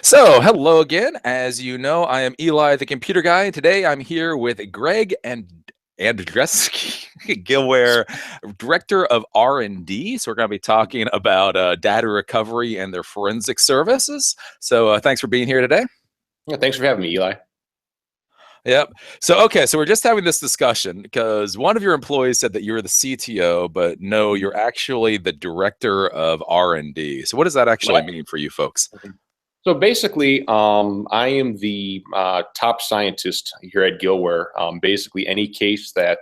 So, hello again. As you know, I am Eli, the computer guy, and today I'm here with Greg and Andrezejewski, Gillware, director of R&D. So we're going to be talking about data recovery and their forensic services. So thanks for being here today. Yeah, thanks for having me, Eli. Yep. So we're just having this discussion because one of your employees said that you're the CTO, but no, you're actually the director of R&D. So what does that actually mean for you folks? So basically, I am the top scientist here at Gillware. Basically, any case that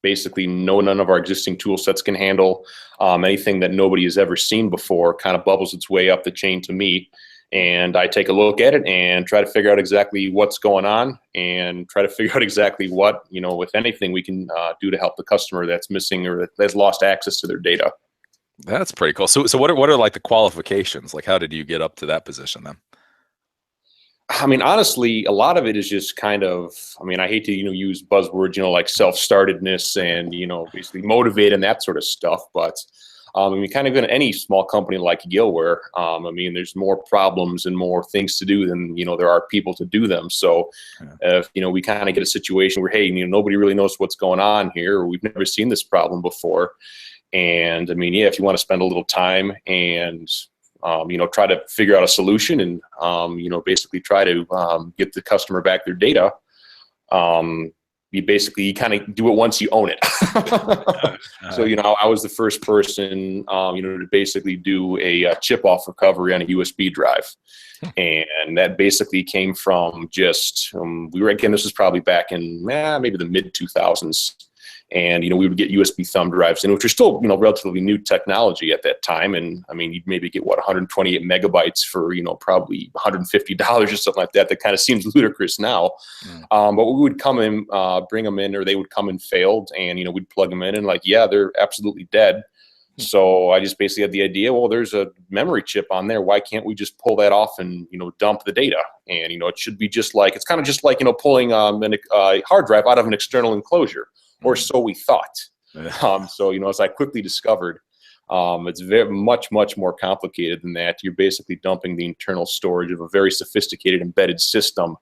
basically none of our existing tool sets can handle, anything that nobody has ever seen before, kind of bubbles its way up the chain to me. And I take a look at it and try to figure out exactly what's going on and try to figure out exactly what, if anything, we can do to help the customer that's missing or that's lost access to their data. That's pretty cool. So what are like the qualifications? Like, how did you get up to that position then? I mean, honestly, a lot of it is just kind of, I hate to, use buzzwords, like self-startedness and, basically motivate and that sort of stuff. But kind of in any small company like Gillware, there's more problems and more things to do than, there are people to do them. So, if, we kind of get a situation where, hey, nobody really knows what's going on here, or we've never seen this problem before. And if you want to spend a little time and, try to figure out a solution and, basically try to get the customer back their data, you kind of do it once you own it. So, I was the first person, to basically do a chip off recovery on a USB drive. And that basically came from just, this was probably back in maybe the mid 2000s. And, we would get USB thumb drives in, which are still, relatively new technology at that time. And you'd maybe get 128 megabytes for, probably $150 or something like that. That kind of seems ludicrous now. But we would come in, bring them in, or they would come in failed, and, we'd plug them in and they're absolutely dead. So I just basically had the idea, well, there's a memory chip on there. Why can't we just pull that off and, dump the data? And, it should be just like, it's kind of just like, pulling a hard drive out of an external enclosure. Or so we thought. So, as I quickly discovered, it's very much more complicated than that. You're basically dumping the internal storage of a very sophisticated embedded system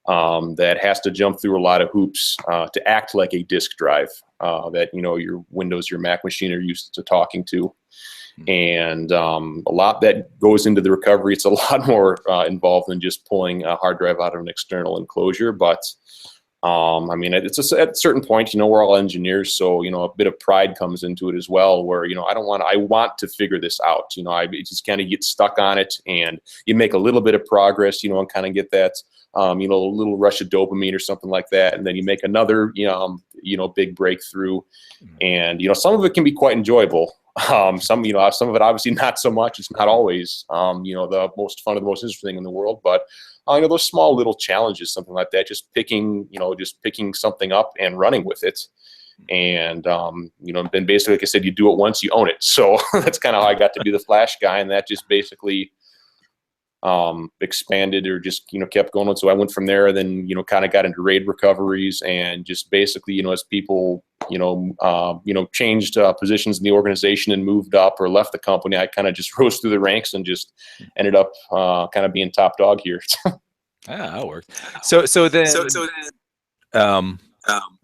that has to jump through a lot of hoops to act like a disk drive that, your Windows, your Mac machine are used to talking to. And a lot that goes into the recovery. It's a lot more involved than just pulling a hard drive out of an external enclosure. But it's at a certain point, we're all engineers, so, a bit of pride comes into it as well, where, I want to figure this out. I just kind of get stuck on it, and you make a little bit of progress, and kind of get that, a little rush of dopamine or something like that. And then you make another, big breakthrough, and, some of it can be quite enjoyable. Some of it obviously not so much. It's not always, the most fun or the most interesting thing in the world, but those small little challenges, something like that, just picking something up and running with it. And, then basically, like I said, you do it once, you own it. So that's kind of how I got to be the Flash guy. And that just basically expanded or just, kept going. So I went from there, then, kind of got into RAID recoveries and just basically, as people, changed positions in the organization and moved up or left the company, I kind of just rose through the ranks and just ended up kind of being top dog here. That worked. So then,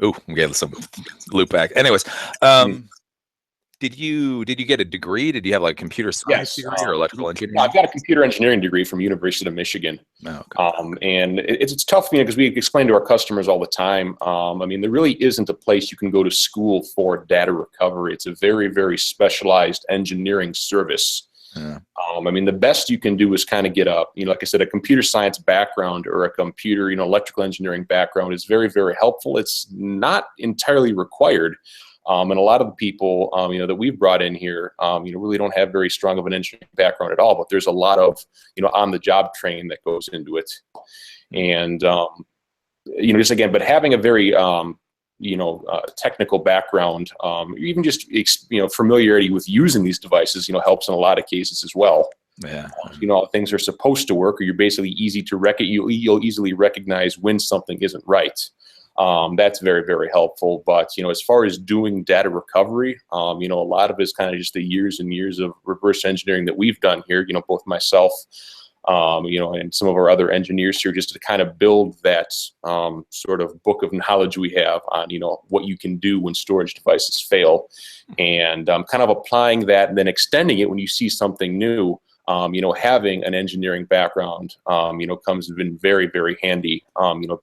we got some loop back. Anyways, did you get a degree? Did you have like computer science degree or electrical engineering? I've got a computer engineering degree from University of Michigan. Oh, okay. And it's tough, because we explain to our customers all the time. There really isn't a place you can go to school for data recovery. It's a very, very specialized engineering service. Yeah. The best you can do is kind of get a, like I said, a computer science background or a computer, electrical engineering background is very, very helpful. It's not entirely required. And a lot of the people, that we've brought in here, really don't have very strong of an engineering background at all, but there's a lot of, on the job training that goes into it. And, just again, but having a very, technical background, even just, familiarity with using these devices, helps in a lot of cases as well. Yeah. Things are supposed to work, or you're basically you'll easily recognize when something isn't right. That's very, very helpful. But, as far as doing data recovery, a lot of it is kind of just the years and years of reverse engineering that we've done here, both myself, and some of our other engineers here, just to kind of build that sort of book of knowledge we have on, what you can do when storage devices fail, and kind of applying that and then extending it when you see something new. Having an engineering background, comes in very, very handy,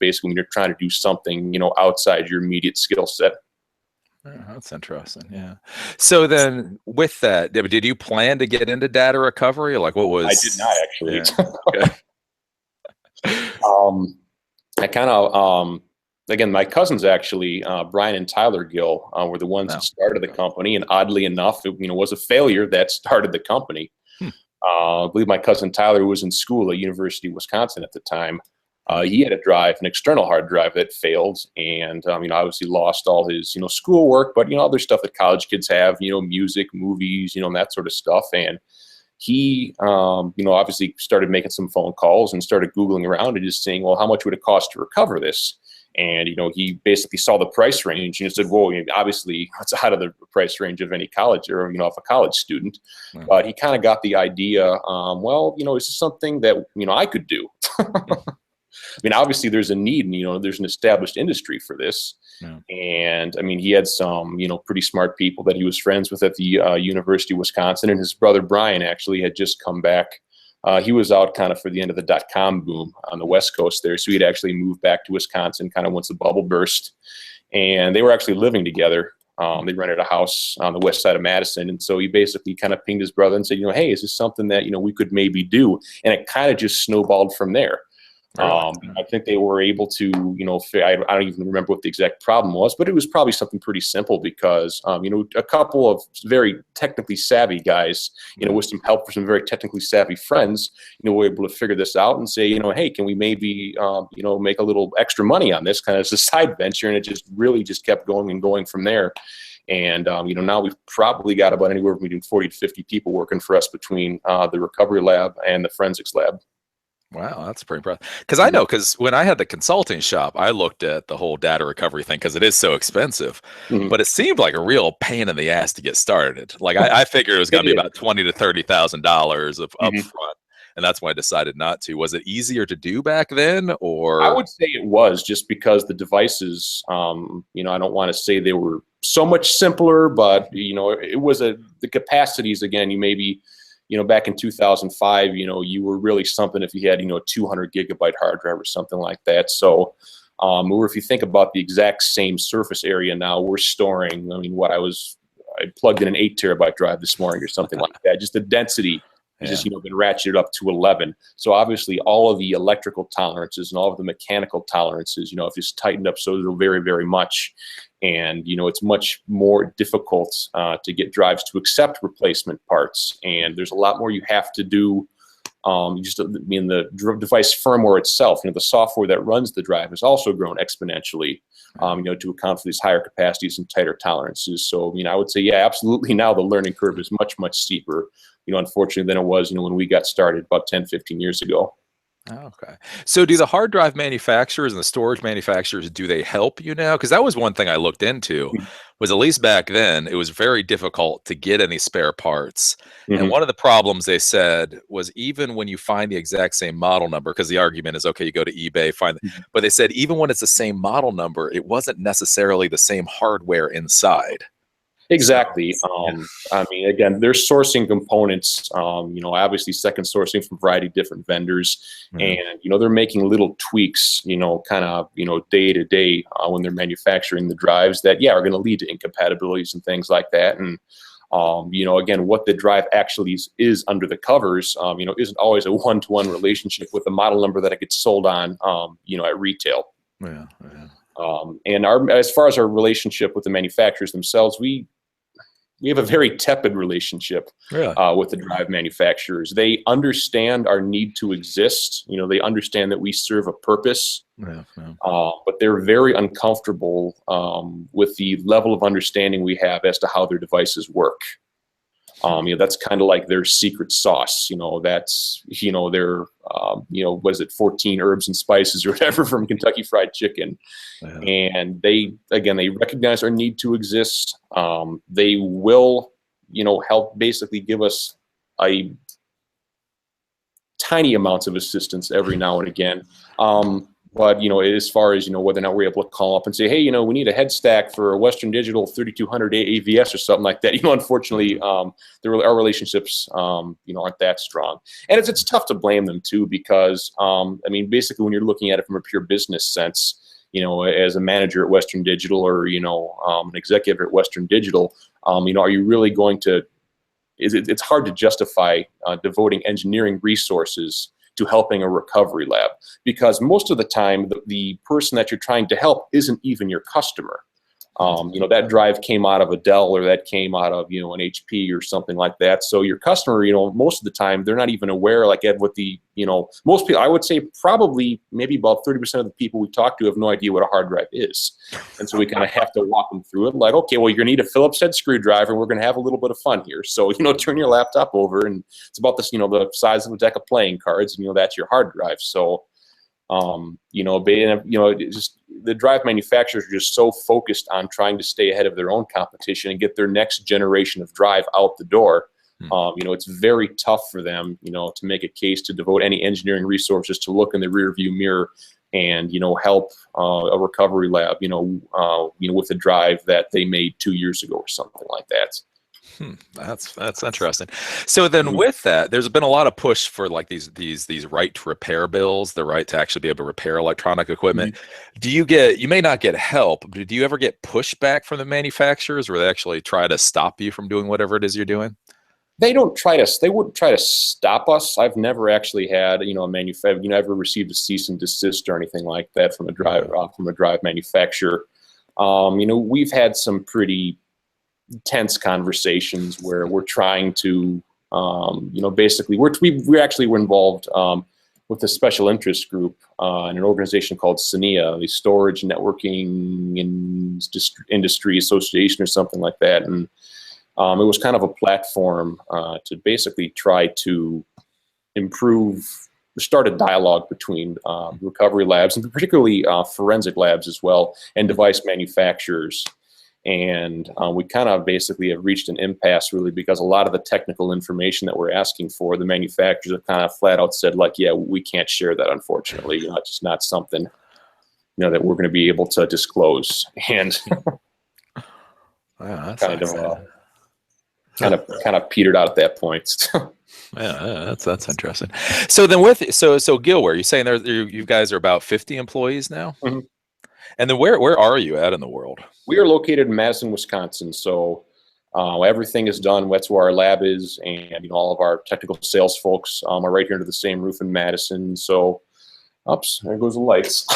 basically when you're trying to do something, outside your immediate skill set. Oh, that's interesting. Yeah. So then with that, did you plan to get into data recovery? Like what was? I did not actually. Yeah. Okay. I kind of, again, my cousins actually, Brian and Tyler Gill, were the ones that started the company. And oddly enough, it was a failure that started the company. I believe my cousin Tyler was in school at University of Wisconsin at the time. He had an external hard drive that failed, and obviously lost all his schoolwork, but other stuff that college kids have, music, movies, and that sort of stuff. And he obviously started making some phone calls and started Googling around and just saying, well, how much would it cost to recover this? And he basically saw the price range and said, well, obviously it's out of the price range of any college or of a college student. But he kind of got the idea, well, is this something that I could do? Obviously there's a need, and there's an established industry for this. And he had some pretty smart people that he was friends with at the University of Wisconsin, and his brother Brian actually had just come back. He was out kind of for the end of the .com boom on the West Coast there. So he'd actually moved back to Wisconsin kind of once the bubble burst, and they were actually living together. They rented a house on the west side of Madison. And so he basically kind of pinged his brother and said, hey, is this something that, we could maybe do? And it kind of just snowballed from there. I think they were able to, I don't even remember what the exact problem was, but it was probably something pretty simple because, a couple of very technically savvy guys, with some help from some very technically savvy friends, were able to figure this out and say, hey, can we maybe, make a little extra money on this kind of as a side venture? And it just really just kept going and going from there. And, now we've probably got about anywhere between 40 to 50 people working for us between the recovery lab and the forensics lab. Wow, that's pretty impressive. Because when I had the consulting shop, I looked at the whole data recovery thing because it is so expensive. But it seemed like a real pain in the ass to get started. Like I figured it was going to be about $20,000 to $30,000 of upfront, and that's why I decided not to. Was it easier to do back then, or? I would say it was, just because the devices. I don't want to say they were so much simpler, but it was the capacities again. You maybe. Back in 2005, you were really something if you had, 200 gigabyte hard drive or something like that. So, or if you think about the exact same surface area now, we're storing, I plugged in an 8 terabyte drive this morning or something like that. Just the density has just, been ratcheted up to 11. So obviously all of the electrical tolerances and all of the mechanical tolerances, have just tightened up so very, very much. And, it's much more difficult to get drives to accept replacement parts. And there's a lot more you have to do. The device firmware itself, the software that runs the drive has also grown exponentially, to account for these higher capacities and tighter tolerances. So, I would say, yeah, absolutely. Now the learning curve is much, much steeper, unfortunately, than it was, when we got started about 10, 15 years ago. Okay. So do the hard drive manufacturers and the storage manufacturers, do they help you now? Because that was one thing I looked into, was at least back then, it was very difficult to get any spare parts. And one of the problems they said was even when you find the exact same model number, because the argument is, okay, you go to eBay, but they said even when it's the same model number, it wasn't necessarily the same hardware inside. Exactly. Again, they're sourcing components, obviously second sourcing from a variety of different vendors. And, they're making little tweaks, kind of, day to day when they're manufacturing the drives that, are going to lead to incompatibilities and things like that. And, again, what the drive actually is under the covers, isn't always a one-to-one relationship with the model number that it gets sold on, at retail. And as far as our relationship with the manufacturers themselves, we have a very tepid relationship with the drive manufacturers. They understand our need to exist. They understand that we serve a purpose, but they're very uncomfortable with the level of understanding we have as to how their devices work. That's kind of like their secret sauce. That's, their, what is it, 14 herbs and spices or whatever from Kentucky Fried Chicken. And they recognize our need to exist. They will, help basically give us a tiny amounts of assistance every now and again. But, as far as, whether or not we're able to call up and say, hey, we need a head stack for a Western Digital 3200 AVS or something like that. Unfortunately, our relationships, aren't that strong. And it's tough to blame them too, because, basically when you're looking at it from a pure business sense, as a manager at Western Digital or, an executive at Western Digital, are you really going to, it's hard to justify devoting engineering resources to helping a recovery lab, because most of the time the person that you're trying to help isn't even your customer. That drive came out of a Dell, or that came out of, an HP or something like that. So your customer, most of the time they're not even aware, like Ed, what most people, I would say probably maybe about 30% of the people we talk to have no idea what a hard drive is. And so we kind of have to walk them through it like, okay, well, you're gonna need a Phillips head screwdriver, and we're gonna have a little bit of fun here. So, turn your laptop over, and it's about this, the size of a deck of playing cards, and that's your hard drive. So, just the drive manufacturers are just so focused on trying to stay ahead of their own competition and get their next generation of drive out the door. It's very tough for them, to make a case to devote any engineering resources to look in the rear view mirror and, help a recovery lab, with a drive that they made 2 years ago or something like that. That's interesting. So then with that, there's been a lot of push for like these right to repair bills, the right to actually be able to repair electronic equipment. You may not get help, but do you ever get pushback from the manufacturers where they actually try to stop you from doing whatever it is you're doing? They wouldn't try to stop us. I've never actually had, a manufacturer, ever received a cease and desist or anything like that from a drive manufacturer. We've had some pretty tense conversations where we're trying to, basically we actually were involved with a special interest group in an organization called SNIA, the Storage Networking Industry Association or something like that. And it was kind of a platform to basically try to start a dialogue between recovery labs, and particularly forensic labs as well, and device manufacturers. And we kind of basically have reached an impasse, really, because a lot of the technical information that we're asking for, the manufacturers have kind of flat out said, like, yeah, we can't share that, unfortunately. It's just not something, that we're going to be able to disclose. And wow, kind of petered out at that point. Yeah, that's interesting. So then so Gillware, you're saying you guys are about 50 employees now? Mm-hmm. And then where are you at in the world? We are located in Madison, Wisconsin. So everything is done. That's where our lab is, and all of our technical sales folks are right here under the same roof in Madison. So, oops, there goes the lights.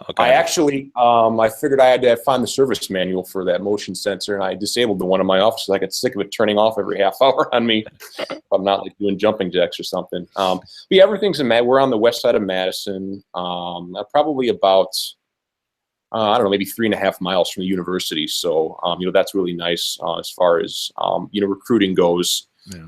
Okay. I actually, I figured I had to find the service manual for that motion sensor, and I disabled the one in my office. I got sick of it turning off every half hour on me. If I'm not like doing jumping jacks or something. But yeah, everything's we're on the west side of Madison, probably about, I don't know, maybe 3.5 miles from the university. So, that's really nice as far as, recruiting goes. Yeah.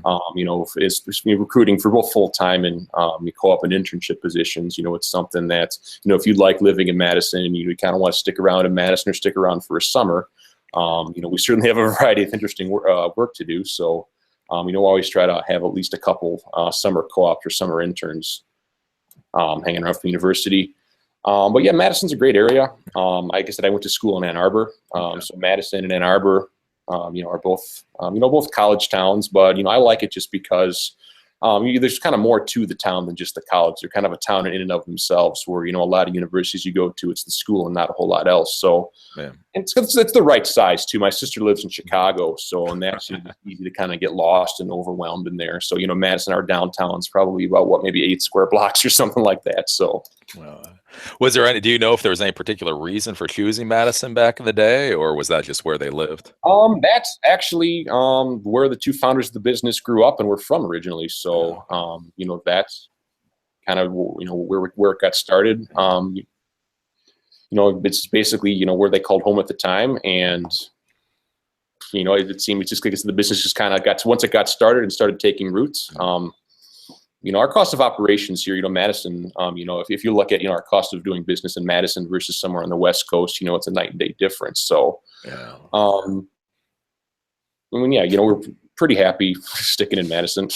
It's recruiting for both full-time and co-op and internship positions. It's something that, if you like living in Madison and you kind of want to stick around in Madison or stick around for a summer, we certainly have a variety of interesting work to do. So, always try to have at least a couple summer co-ops or summer interns hanging around from the university. But yeah, Madison's a great area. Like I said, I went to school in Ann Arbor. So Madison and Ann Arbor, are both, both college towns, but, I like it just because there's kind of more to the town than just the college. They're kind of a town in and of themselves where, a lot of universities you go to, it's the school and not a whole lot else. So it's the right size too. My sister lives in Chicago, so, and that's easy to kind of get lost and overwhelmed in there. So, Madison, our downtown's probably about maybe 8 square blocks or something like that. So. Do you know if there was any particular reason for choosing Madison back in the day, or was that just where they lived? That's actually where the two founders of the business grew up and were from originally. So, that's kind of, where it got started. It's basically, where they called home at the time. And, it seemed just because the business just kind of once it got started and started taking roots, our cost of operations here, Madison, if you look at, our cost of doing business in Madison versus somewhere on the West Coast, it's a night and day difference. So, we're pretty happy sticking in Madison.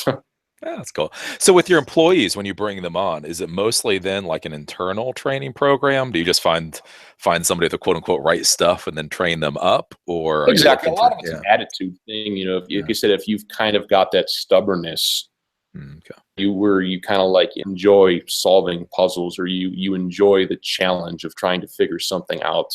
Yeah, that's cool. So with your employees, when you bring them on, is it mostly then like an internal training program? Do you just find somebody with the quote unquote right stuff and then train them up, or are you Exactly. A looking lot for? of it's an Yeah, attitude thing. If yeah. you said, if you've kind of got that stubbornness, Okay. you kind of like enjoy solving puzzles, or you enjoy the challenge of trying to figure something out.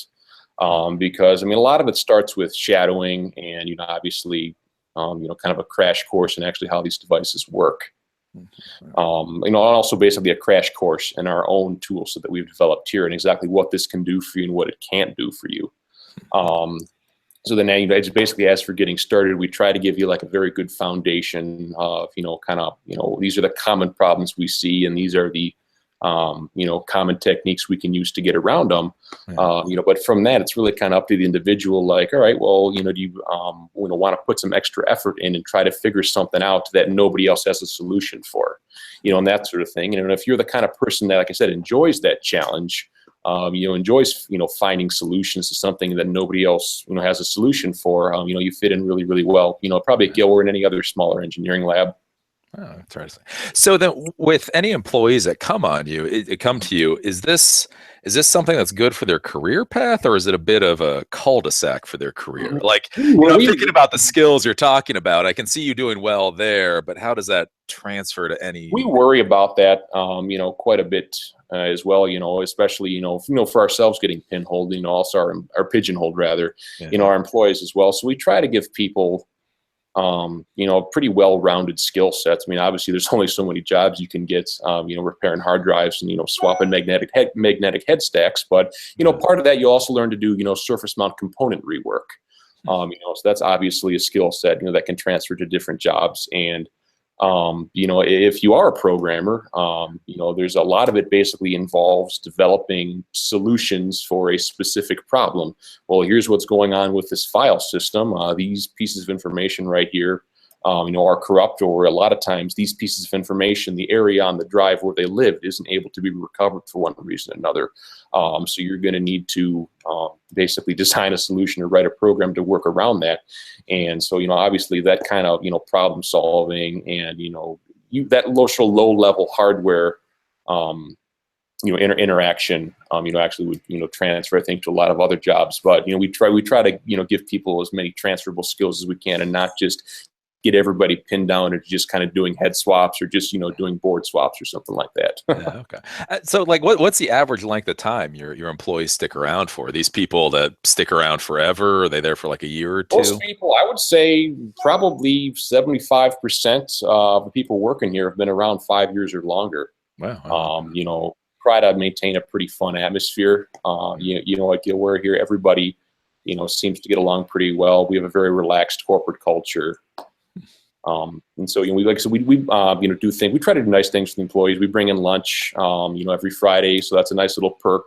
Because I mean, a lot of it starts with shadowing, and obviously, kind of a crash course in actually how these devices work. Mhm. And also basically a crash course in our own tool set that we've developed here, and exactly what this can do for you and what it can't do for you. Um, so then, it's basically, as for getting started, we try to give you like a very good foundation of, kind of, these are the common problems we see, and these are the, common techniques we can use to get around them. Yeah. But from that, it's really kind of up to the individual. Like, all right, well, do you, want to put some extra effort in and try to figure something out that nobody else has a solution for, and that sort of thing. And if you're the kind of person that, like I said, enjoys that challenge, enjoys, finding solutions to something that nobody else, has a solution for, you fit in really, really well, probably at Gillware and any other smaller engineering lab. Oh, interesting. So then, with any employees that come on you, come to you, is this something that's good for their career path, or is it a bit of a cul-de-sac for their career? Like, Well, I'm thinking about the skills you're talking about. I can see you doing well there, but how does that transfer to we any? worry about that, quite a bit as well, especially, for ourselves getting pinholed, also our pigeonholed rather, Yeah. our employees as well. So we try to give people, pretty well-rounded skill sets. I mean, obviously, there's only so many jobs you can get, repairing hard drives and swapping magnetic head stacks. But part of that you also learn to do, surface mount component rework. So that's obviously a skill set, that can transfer to different jobs. And if you are a programmer, there's a lot of it basically involves developing solutions for a specific problem. Well, here's what's going on with this file system. These pieces of information right here, are corrupt, or a lot of times these pieces of information, the area on the drive where they live isn't able to be recovered for one reason or another. So you're going to need to basically design a solution or write a program to work around that. And so, obviously that kind of, problem solving and, that low level hardware, interaction, actually would, transfer, I think, to a lot of other jobs. But, we try to, give people as many transferable skills as we can, and not just get everybody pinned down or just kind of doing head swaps, or just, doing board swaps or something like that. Yeah, okay. So, like, what's the average length of time your employees stick around for? Are these people that stick around forever? Are they there for like a year or Most two? people, I would say probably 75% of the people working here have been around 5 years or longer. Wow. Wow. Try to maintain a pretty fun atmosphere. At Gillware here, everybody, seems to get along pretty well. We have a very relaxed corporate culture. And so, we do things. We try to do nice things for the employees. We bring in lunch, every Friday. So that's a nice little perk.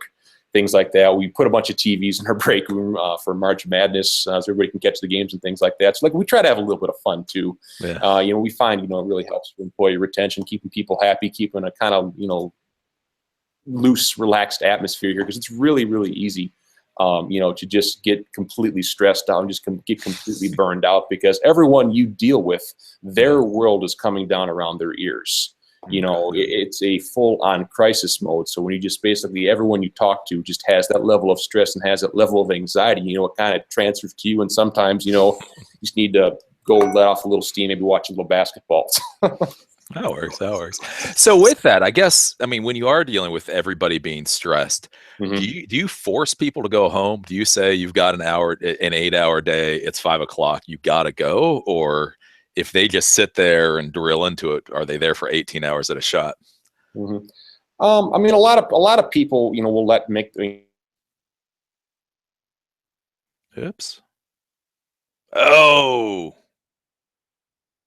Things like that. We put a bunch of TVs in our break room for March Madness, so everybody can catch the games and things like that. So, like, we try to have a little bit of fun too. Yeah. We find, it really helps with employee retention, keeping people happy, keeping a kind of, loose, relaxed atmosphere here, because it's really, really easy, to just get completely stressed out and just get completely burned out, because everyone you deal with, their world is coming down around their ears. It's a full-on crisis mode. So when you just basically, everyone you talk to just has that level of stress and has that level of anxiety, it kind of transfers to you. And sometimes, you just need to go let off a little steam, maybe watch a little basketball. That works. That works. So with that, I guess, I mean, when you are dealing with everybody being stressed, do Mhm. you force people to go home? Do you say you've got an 8-hour day, it's 5 o'clock, you gotta go? Or if they just sit there and drill into it, are they there for 18 hours at a shot? Mhm. I mean, a lot of people, will make the. Oops. Oh,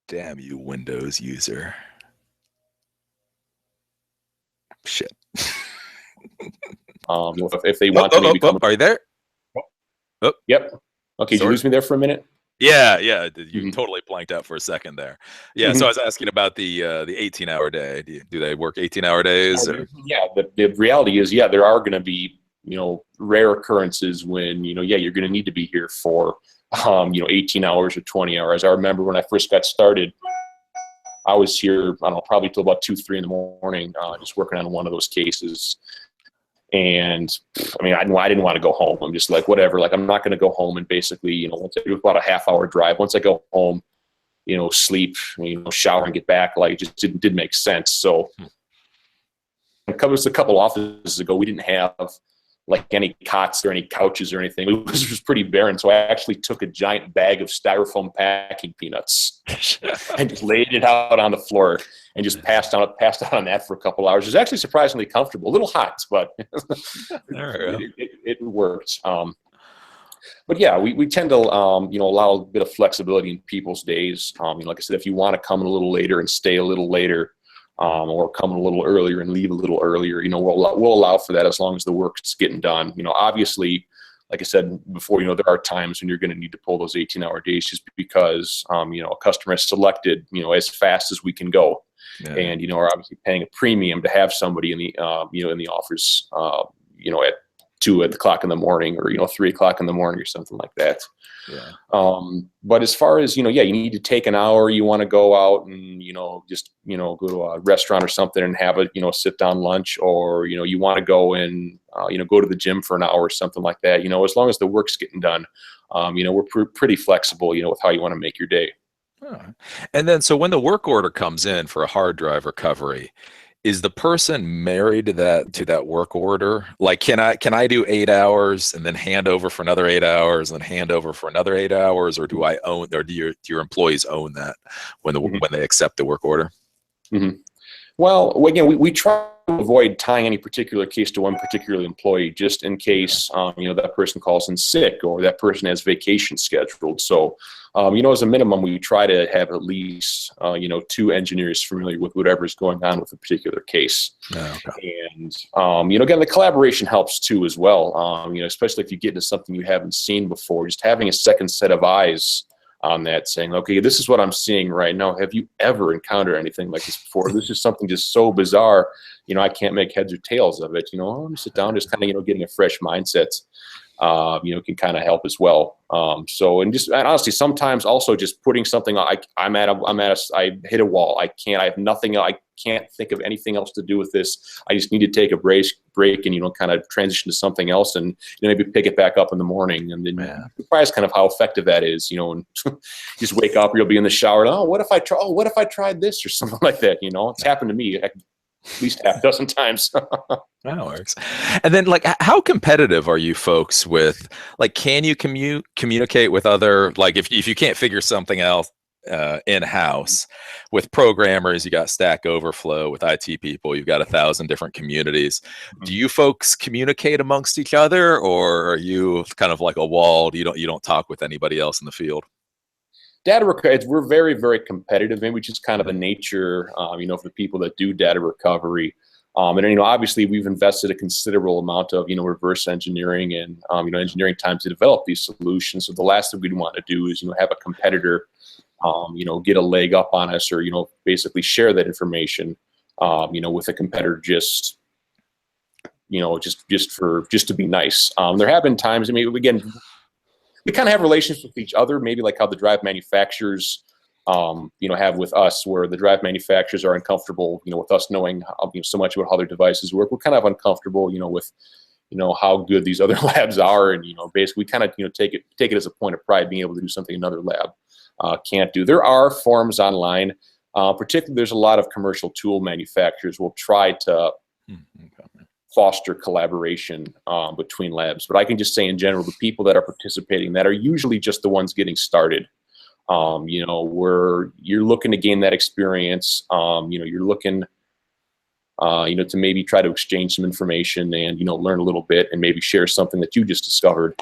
damn you, Windows user. Shit. If they Oh, want to oh, oh, maybe oh, come. are you there? Oh, Yep. Okay. Did you sorry. lose me there for a minute? Yeah, yeah. You Mhm. totally blanked out for a second there. Yeah, so I Mhm. was asking about the 18-hour day. Do they work 18-hour days or? Yeah. The reality is, yeah, there are going to be, rare occurrences when, yeah, you're going to need to be here for, 18 hours or 20 hours. I remember when I first got started, I was here, I don't know, probably till about 2, 3 in the morning, just working on one of those cases. And I mean, I didn't want to go home. I'm just like, whatever, like, I'm not going to go home and basically, once it was about a half-hour drive, once I go home, sleep, shower and get back, like, it just didn't make sense. So it was a couple offices ago, we didn't have like any cots or any couches or anything. It was pretty barren. So I actually took a giant bag of styrofoam packing peanuts and just laid it out on the floor and just passed out on that for a couple hours. It was actually surprisingly comfortable, a little hot, but it worked. But yeah, we tend to, allow a bit of flexibility in people's days. Like I said, if you want to come in a little later and stay a little later, or come a little earlier and leave a little earlier, we'll allow for that as long as the work's getting done. Obviously, like I said before, there are times when you're going to need to pull those 18-hour days just because, a customer has selected, as fast as we can go. Yeah. And, are obviously paying a premium to have somebody in the, in the office, at 2 o'clock in the morning or, 3 o'clock in the morning or something like that. Yeah. But as far as, you need to take an hour, you want to go out and, just, go to a restaurant or something and have a, sit down lunch, or, you want to go and, go to the gym for an hour or something like that. As long as the work's getting done, we're pretty flexible, with how you want to make your day. Oh. And then, so when the work order comes in for a hard drive recovery, is the person married to that work order? Like, can I do 8 hours and then hand over for another 8 hours and then hand over for another 8 hours, or do I own, or do your employees own that when they accept the work order? Mm-hmm. Well, again, we try to avoid tying any particular case to one particular employee, just in case that person calls in sick or that person has vacation scheduled. So, as a minimum, we try to have at least 2 engineers familiar with whatever's going on with a particular case. Oh, okay. And again, the collaboration helps too as well. Especially if you get into something you haven't seen before, just having a second set of eyes on that, saying, okay, this is what I'm seeing right now. Have you ever encountered anything like this before? This is something just so bizarre, I can't make heads or tails of it. Sit down, just kind of, getting a fresh mindset, can kind of help as well. And honestly, sometimes also just putting something, I hit a wall. I have nothing, I can't think of anything else to do with this. I just need to take a break and, kind of transition to something else and, maybe pick it back up in the morning. And then you're surprised kind of how effective that is, and just wake up, or you'll be in the shower. And, what if I tried this or something like that? It's happened to me at least half a dozen times. That works. And then, like, how competitive are you folks with, like, can you communicate with other, like, if you can't figure something else in-house with programmers, you got Stack Overflow, with IT people, you've got 1,000 different communities. Do you folks communicate amongst each other, or are you kind of like a wall? You don't talk with anybody else in the field? We're very, very competitive, maybe just kind of the nature, of the people that do data recovery. And, obviously we've invested a considerable amount of, reverse engineering and, engineering time to develop these solutions. So the last thing we'd want to do is, have a competitor, get a leg up on us, or, basically share that information, with a competitor just to be nice. There have been times, again, we kind of have relationships with each other, maybe like how the drive manufacturers, have with us, where the drive manufacturers are uncomfortable, with us knowing so much about how their devices work. We're kind of uncomfortable, with, how good these other labs are, and basically we kind of take it as a point of pride being able to do something another lab can't do. There are forums online, particularly there's a lot of commercial tool manufacturers will try to foster collaboration between labs. But I can just say in general, the people that are participating that are usually just the ones getting started. Where you're looking to gain that experience, you're looking, to maybe try to exchange some information and, learn a little bit and maybe share something that you just discovered.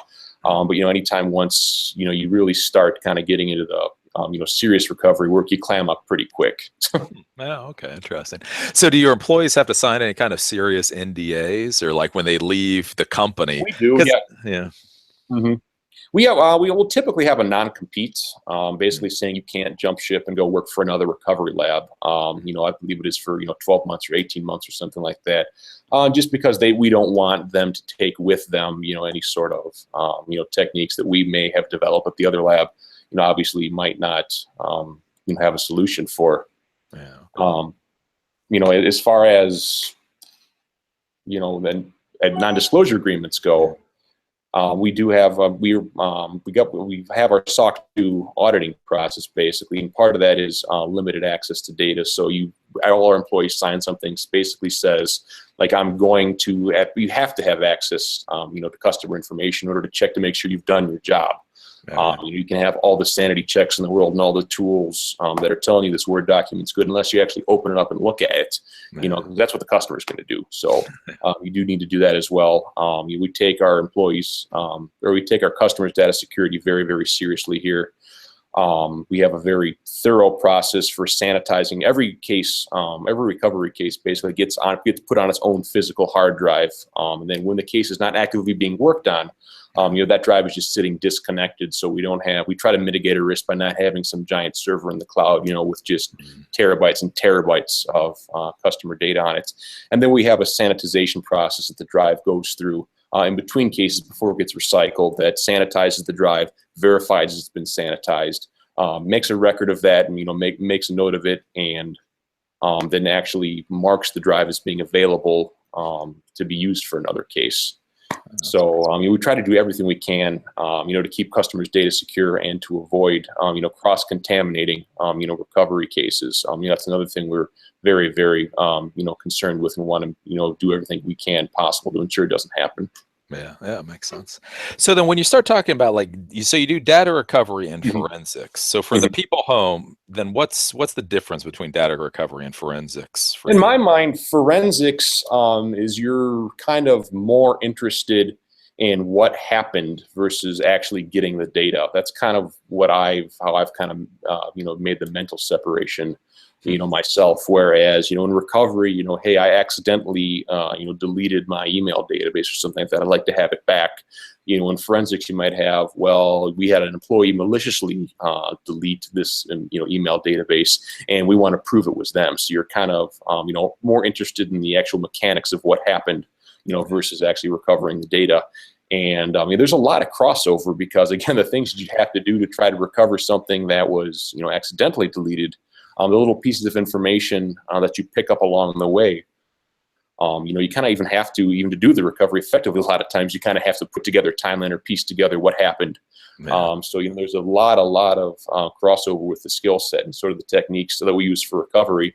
But, anytime once, you really start kind of getting into the, serious recovery work, you clam up pretty quick. Oh, okay. Interesting. So do your employees have to sign any kind of serious NDAs, or like when they leave the company? We do, yeah. Yeah. Mm-hmm. We will typically have a non-compete, basically saying you can't jump ship and go work for another recovery lab. I believe it is for 12 months or 18 months or something like that. Just because we don't want them to take with them any sort of techniques that we may have developed at the other lab. Obviously might not have a solution for. Yeah. As far as, then non-disclosure agreements go, we do have we have our SOC 2 auditing process basically, and part of that is limited access to data. So all our employees sign something basically says like you have to have access to customer information in order to check to make sure you've done your job. You can have all the sanity checks in the world and all the tools that are telling you this Word document's good unless you actually open it up and look at it. That's what the customer is going to do. So you do need to do that as well. We take our employees or we take our customers' data security very, very seriously here. We have a very thorough process for sanitizing every case. Every recovery case basically gets put on its own physical hard drive. And then when the case is not actively being worked on, that drive is just sitting disconnected. So we try to mitigate a risk by not having some giant server in the cloud, with just terabytes and terabytes of customer data on it. And then we have a sanitization process that the drive goes through in between cases before it gets recycled that sanitizes the drive, verifies it's been sanitized, makes a record of that, and makes a note of it, and then actually marks the drive as being available to be used for another case. So we try to do everything we can, to keep customers' data secure and to avoid, cross-contaminating, recovery cases. That's another thing we're very, very, concerned with and want to, do everything we can possible to ensure it doesn't happen. Yeah, that makes sense. So then when you start talking about you do data recovery and forensics. So for the people home, then what's the difference between data recovery and forensics? In my mind, forensics is you're kind of more interested in what happened versus actually getting the data. That's kind of how I've kind of made the mental separation myself. Whereas, in recovery, hey, I accidentally, deleted my email database or something like that. I'd like to have it back. In forensics, you might have, well, we had an employee maliciously delete this, email database, and we want to prove it was them. So you're kind of, more interested in the actual mechanics of what happened, versus actually recovering the data. And there's a lot of crossover because, again, the things that you have to do to try to recover something that was, accidentally deleted, the little pieces of information that you pick up along the way, you kind of even have to, even to do the recovery effectively, a lot of times you kind of have to put together a timeline or piece together what happened. So, there's a lot of crossover with the skill set and sort of the techniques that we use for recovery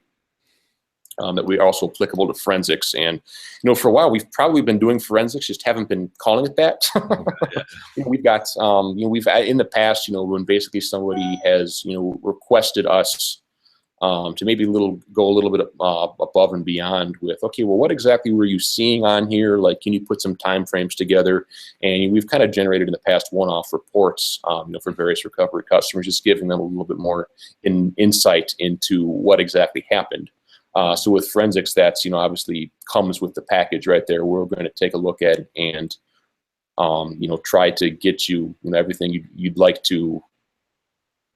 that we are also applicable to forensics. And, for a while, we've probably been doing forensics, just haven't been calling it that. We've got, we've in the past, when basically somebody has, requested us to maybe go a little bit above and beyond with, okay, well, what exactly were you seeing on here? Like, can you put some time frames together? And we've kind of generated in the past one-off reports, for various recovery customers, just giving them a little bit more insight into what exactly happened. So with forensics, that's, obviously comes with the package right there. We're going to take a look at it and, try to get you, everything you'd like to,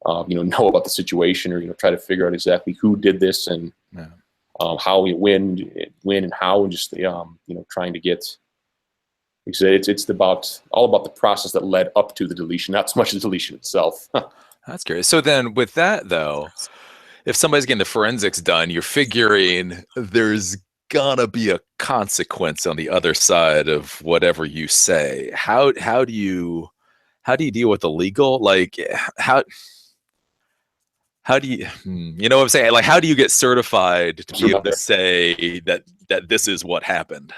know about the situation, or try to figure out exactly who did this and how, when and how, and just trying to get. It's all about the process that led up to the deletion, not so much the deletion itself. That's curious. So then, with that though, if somebody's getting the forensics done, you're figuring there's gonna be a consequence on the other side of whatever you say. How do you deal with the legal? Like how do you, what I'm saying? Like, how do you get certified to be able to say that this is what happened?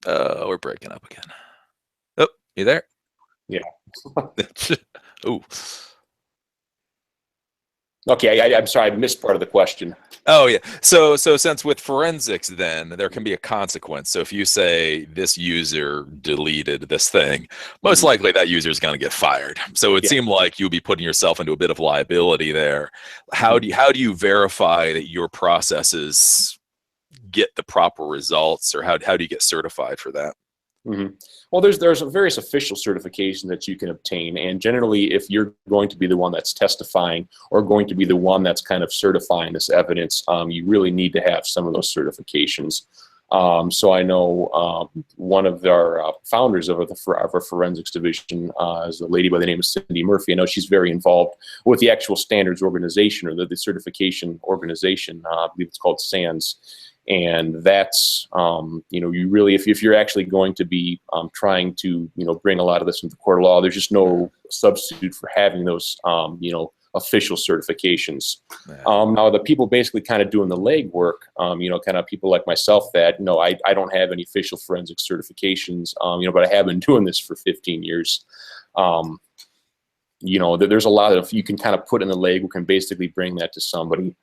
We're breaking up again. Oh, you there? Yeah. Ooh. Okay, I'm sorry, I missed part of the question. Oh yeah. So since with forensics, then there can be a consequence. So if you say this user deleted this thing, most likely that user is going to get fired. So it seemed like you'd be putting yourself into a bit of liability there. How do you verify that your processes get the proper results, or how do you get certified for that? Well, there's various official certifications that you can obtain, and generally, if you're going to be the one that's testifying or going to be the one that's kind of certifying this evidence, you really need to have some of those certifications. So I know one of our founders of our forensics division is a lady by the name of Cindy Murphy. I know she's very involved with the actual standards organization, or the certification organization. I believe it's called SANS. And that's, you really, if you're actually going to be trying to, bring a lot of this into court of law, there's just no substitute for having those, official certifications. Yeah. Now the people basically kind of doing the legwork, kind of people like myself that, I don't have any official forensic certifications, but I have been doing this for 15 years. There's a lot of, you can kind of put in the legwork and basically bring that to somebody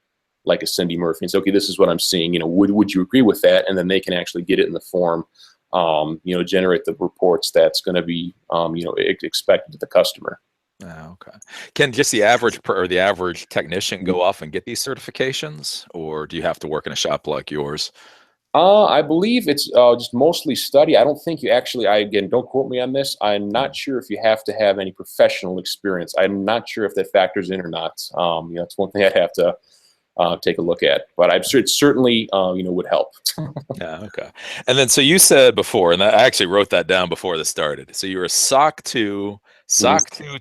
like a Cindy Murphy and say, okay, this is what I'm seeing, would you agree with that? And then they can actually get it in the form, generate the reports that's going to be, expected to the customer. Oh, okay. Can just the average or the average technician go off and get these certifications, or do you have to work in a shop like yours? I believe it's just mostly study. I don't think you actually, again, don't quote me on this. I'm not sure if you have to have any professional experience. I'm not sure if that factors in or not. It's one thing I'd have to take a look at, but I'm sure it certainly, would help. Yeah. Okay. And then, so you said before, and I actually wrote that down before this started. So you're a SOC 2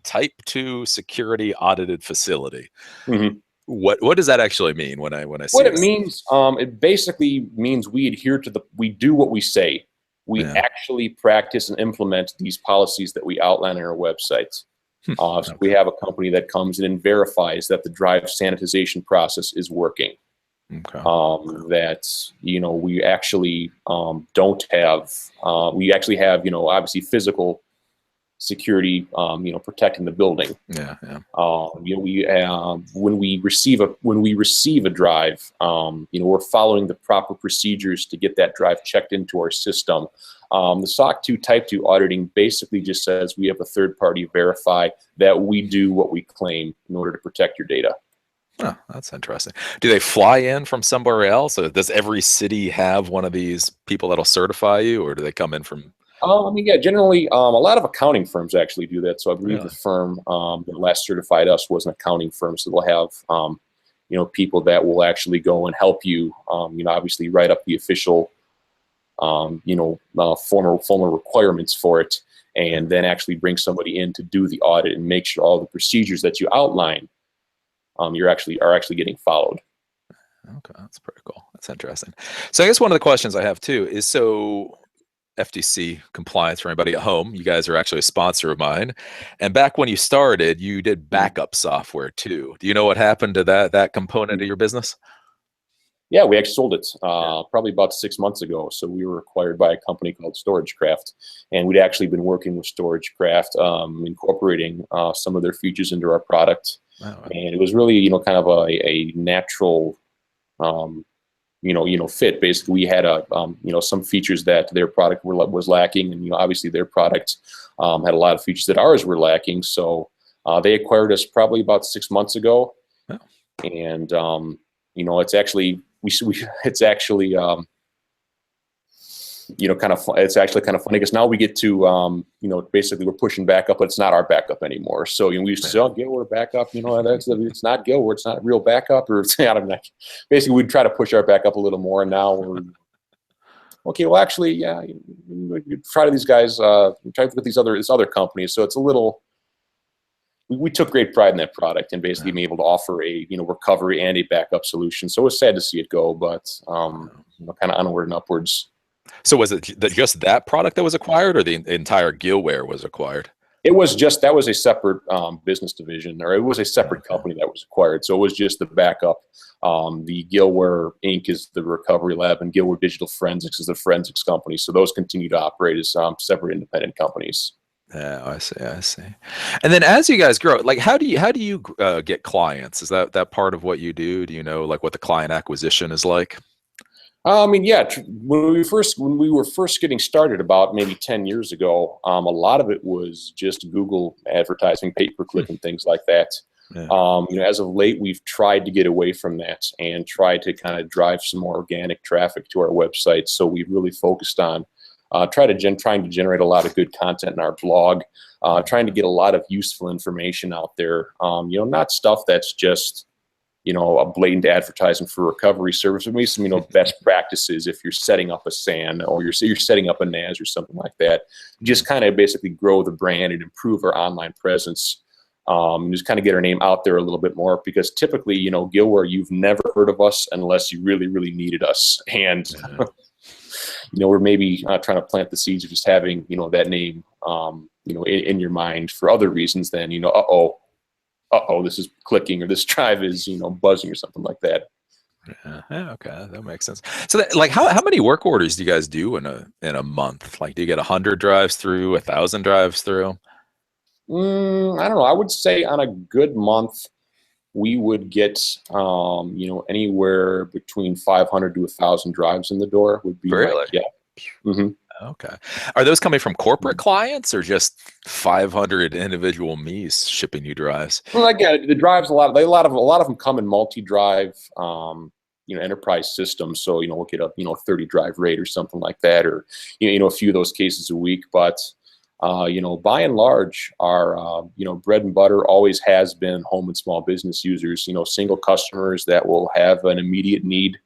Type 2 security audited facility. Mm-hmm. What does that actually mean when I see What it this? means, it basically means we adhere to we do what we say. We actually practice and implement these policies that we outline on our websites. So we have a company that comes in and verifies that the drive sanitization process is working. Okay. That, we actually don't have, we actually have, obviously physical security, protecting the building. Yeah. When we receive a drive, we're following the proper procedures to get that drive checked into our system. The SOC 2 Type 2 auditing basically just says we have a third party verify that we do what we claim in order to protect your data. Oh, that's interesting. Do they fly in from somewhere else? Or does every city have one of these people that'll certify you, or do they come in from? Generally, a lot of accounting firms actually do that. So I believe Really? the firm that last certified us was an accounting firm. So they'll have, people that will actually go and help you, obviously write up the official, formal requirements for it, and then actually bring somebody in to do the audit and make sure all the procedures that you outline, are actually getting followed. Okay, that's pretty cool. That's interesting. So I guess one of the questions I have too is, so FTC compliance for anybody at home, you guys are actually a sponsor of mine. And back when you started, you did backup software too. Do you know what happened to that component of your business? Yeah, we actually sold it probably about 6 months ago. So we were acquired by a company called StorageCraft, and we'd actually been working with StorageCraft, incorporating some of their features into our product. Oh, wow. And it was really, kind of a natural, fit. Basically, we had some features that their product was lacking, and obviously their product had a lot of features that ours were lacking. So they acquired us probably about 6 months ago, Oh. and it's actually it's actually it's actually kind of funny because now we get to basically we're pushing backup, but it's not our backup anymore. So we used to say, oh, Gillware backup, it's not Gillware, it's not real backup, or it's out of that. Basically we'd try to push our backup a little more, and now we're okay. Well, actually, yeah, we try to these guys, try with this other companies. So it's a little. We took great pride in that product and basically being able to offer a recovery and a backup solution. So it was sad to see it go, but kind of onward and upwards. So was it just that product that was acquired, or the entire Gillware was acquired? It was that was a separate business division, or it was a separate company that was acquired. So it was just the backup. The Gillware Inc. is the recovery lab, and Gillware Digital Forensics is the forensics company. So those continue to operate as separate independent companies. Yeah, I see. And then as you guys grow, like how do you get clients? Is that part of what you do? Do you know like what the client acquisition is like? When we were first getting started about maybe 10 years ago, a lot of it was just Google advertising, pay-per-click, and things like that. Yeah. As of late, we've tried to get away from that and try to kind of drive some more organic traffic to our website. So we've really focused on trying to generate a lot of good content in our blog, trying to get a lot of useful information out there. Not stuff that's just a blatant advertisement for recovery service, or maybe some, best practices if you're setting up a SAN or you're setting up a NAS or something like that. Just kind of basically grow the brand and improve our online presence. Just kind of get our name out there a little bit more, because typically, Gillware, you've never heard of us unless you really, really needed us. And, we're maybe trying to plant the seeds of just having, that name, in your mind for other reasons than, this is clicking, or this drive is, buzzing or something like that. Yeah, okay, that makes sense. So, like, how many work orders do you guys do in a month? Like, do you get 100 drives through, 1,000 drives through? I don't know. I would say on a good month, we would get, anywhere between 500 to 1,000 drives in the door would be. Really? Yeah. Mm-hmm. Okay. Are those coming from corporate clients or just 500 individual me's shipping you drives? Well, again, the drives, a lot of them come in multi-drive, enterprise systems. So, we'll get a 30 drive rate or something like that, or a few of those cases a week. But by and large, our bread and butter always has been home and small business users. Single customers that will have an immediate need.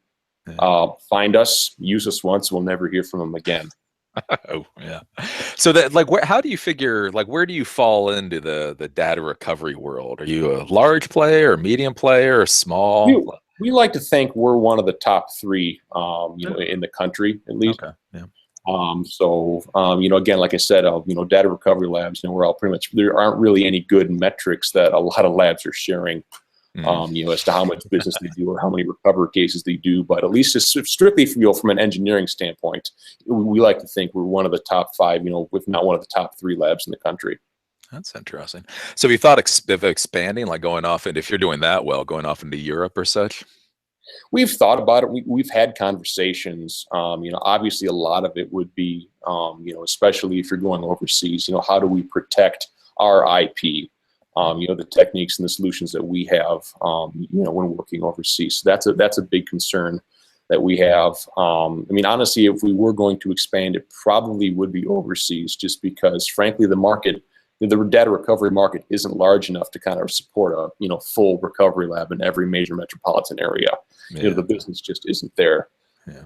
Find us, use us once, we'll never hear from them again. Oh yeah. So that, like, how do you figure, like, where do you fall into the data recovery world? Are you a large player, or medium player, or small? We like to think we're one of the top three, in the country at least. Okay. Yeah. Again, like I said, data recovery labs, we're all pretty much, there aren't really any good metrics that a lot of labs are sharing. As to how much business they do or how many recovery cases they do. But at least strictly from an engineering standpoint, we like to think we're one of the top 5, if not one of the top 3 labs in the country. That's interesting. So have you thought of expanding, like going off, and if you're doing that well, going off into Europe or such? We've thought about it. We've had conversations. Obviously a lot of it would be, especially if you're going overseas, how do we protect our IP? The techniques and the solutions that we have, when working overseas. So that's a big concern that we have. Honestly, if we were going to expand, it probably would be overseas, just because, frankly, the market, the data recovery market, isn't large enough to kind of support a full recovery lab in every major metropolitan area. Yeah. The business just isn't there. Yeah.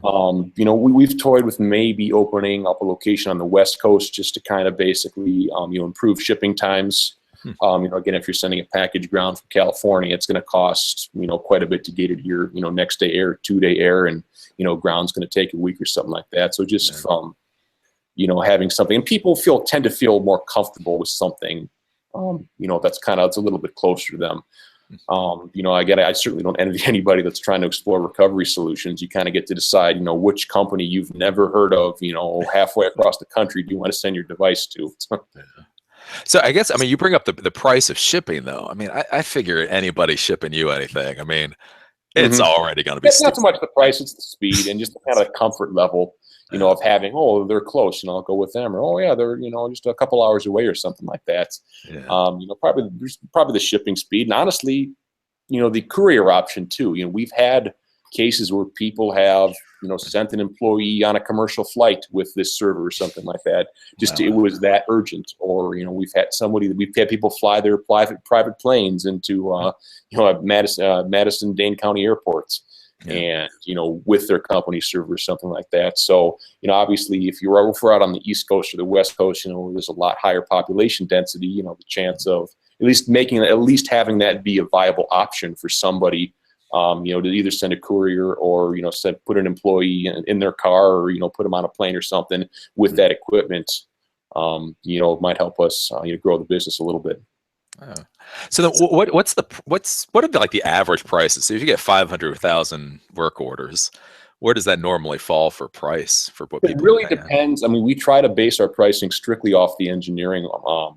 We've toyed with maybe opening up a location on the West Coast just to kind of basically, improve shipping times. Again, if you're sending a package ground from California, it's going to cost, quite a bit to get it here, next day air, 2-day air, and, ground's going to take a week or something like that. So just from, having something, and people tend to feel more comfortable with something, that's it's a little bit closer to them. Again, I certainly don't envy anybody that's trying to explore recovery solutions. You kind of get to decide, which company you've never heard of, halfway across the country, do you want to send your device to? So I guess, you bring up the price of shipping, though. I figure anybody shipping you anything, it's already going to be. It's not so much the price, it's the speed and just the kind of comfort level, of having, they're close, I'll go with them, or, they're, just a couple hours away or something like that. Yeah. Probably the shipping speed, and honestly, the courier option too. We've had cases where people have, sent an employee on a commercial flight with this server or something like that. Just It was that urgent. Or, we've had people fly their private planes into, Madison, Dane County airports. Yeah. And, with their company server or something like that. So, obviously, if we're out on the East Coast or the West Coast, there's a lot higher population density, the chance of at least having that be a viable option for somebody, to either send a courier or, put an employee in their car, or, put them on a plane or something with that equipment, might help us, grow the business a little bit. Oh. So then what are the average prices? So if you get 500,000 work orders, where does that normally fall for price for what people? It really depends. We try to base our pricing strictly off the engineering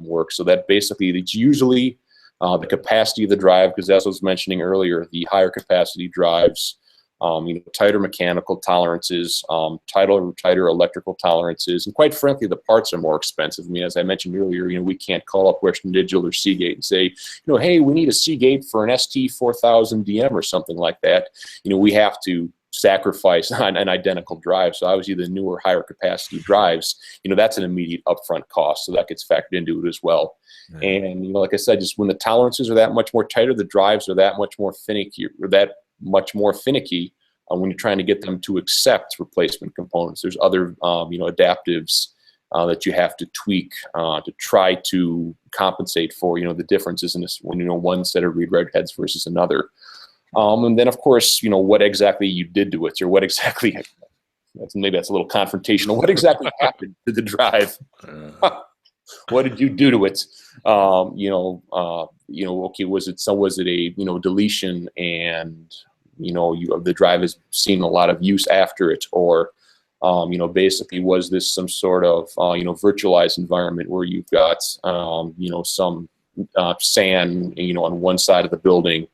work. So that basically, it's usually the capacity of the drive, because as I was mentioning earlier, the higher capacity drives, tighter mechanical tolerances, tighter electrical tolerances, and quite frankly, the parts are more expensive. As I mentioned earlier, we can't call up Western Digital or Seagate and say, hey, we need a Seagate for an ST4000 DM or something like that. We have to sacrifice on an identical drive. So obviously the newer, higher capacity drives, that's an immediate upfront cost. So that gets factored into it as well. Yeah. And, like I said, just when the tolerances are that much more tighter, the drives are that much more finicky, when you're trying to get them to accept replacement components. There's other, adaptives that you have to tweak to try to compensate for, the differences in this when, one set of read-write heads versus another. And then, of course, what exactly you did to it, or what exactly, maybe that's a little confrontational, what exactly happened to the drive? What did you do to it? Okay, was it a, deletion and, the drive has seen a lot of use after it, or, basically was this some sort of, virtualized environment where you've got, some SAN, on one side of the building,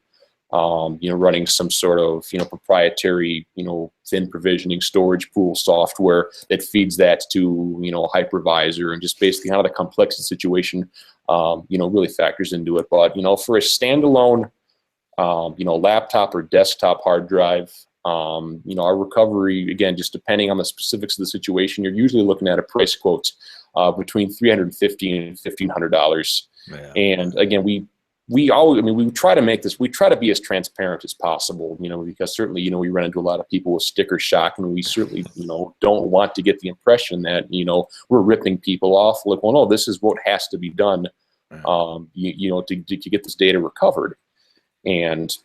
running some sort of, proprietary, thin provisioning storage pool software that feeds that to, a hypervisor, and just basically how the complex situation, really factors into it. But, for a standalone, laptop or desktop hard drive, our recovery, again, just depending on the specifics of the situation, you're usually looking at a price quote between $350 and $1,500. Yeah. And again, we try to make this, we try to be as transparent as possible, because certainly, we run into a lot of people with sticker shock, and we certainly, don't want to get the impression that, we're ripping people off. Like, well, no, this is what has to be done, to get this data recovered. And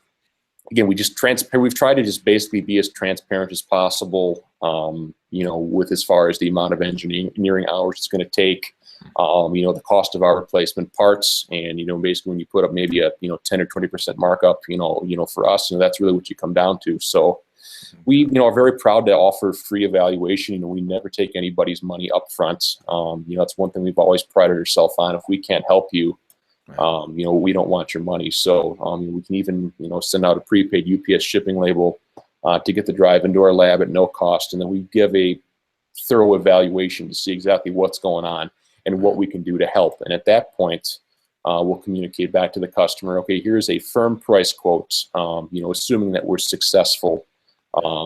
again, we've tried to just basically be as transparent as possible, with as far as the amount of engineering hours it's going to take, the cost of our replacement parts, and, basically when you put up maybe a, 10 or 20% markup, for us, that's really what you come down to. So we, are very proud to offer free evaluation. We never take anybody's money up front. It's one thing we've always prided ourselves on. If we can't help you, we don't want your money. So, we can even, send out a prepaid UPS shipping label to get the drive into our lab at no cost. And then we give a thorough evaluation to see exactly what's going on and what we can do to help. And at that point, we'll communicate back to the customer, okay, here's a firm price quote, assuming that we're successful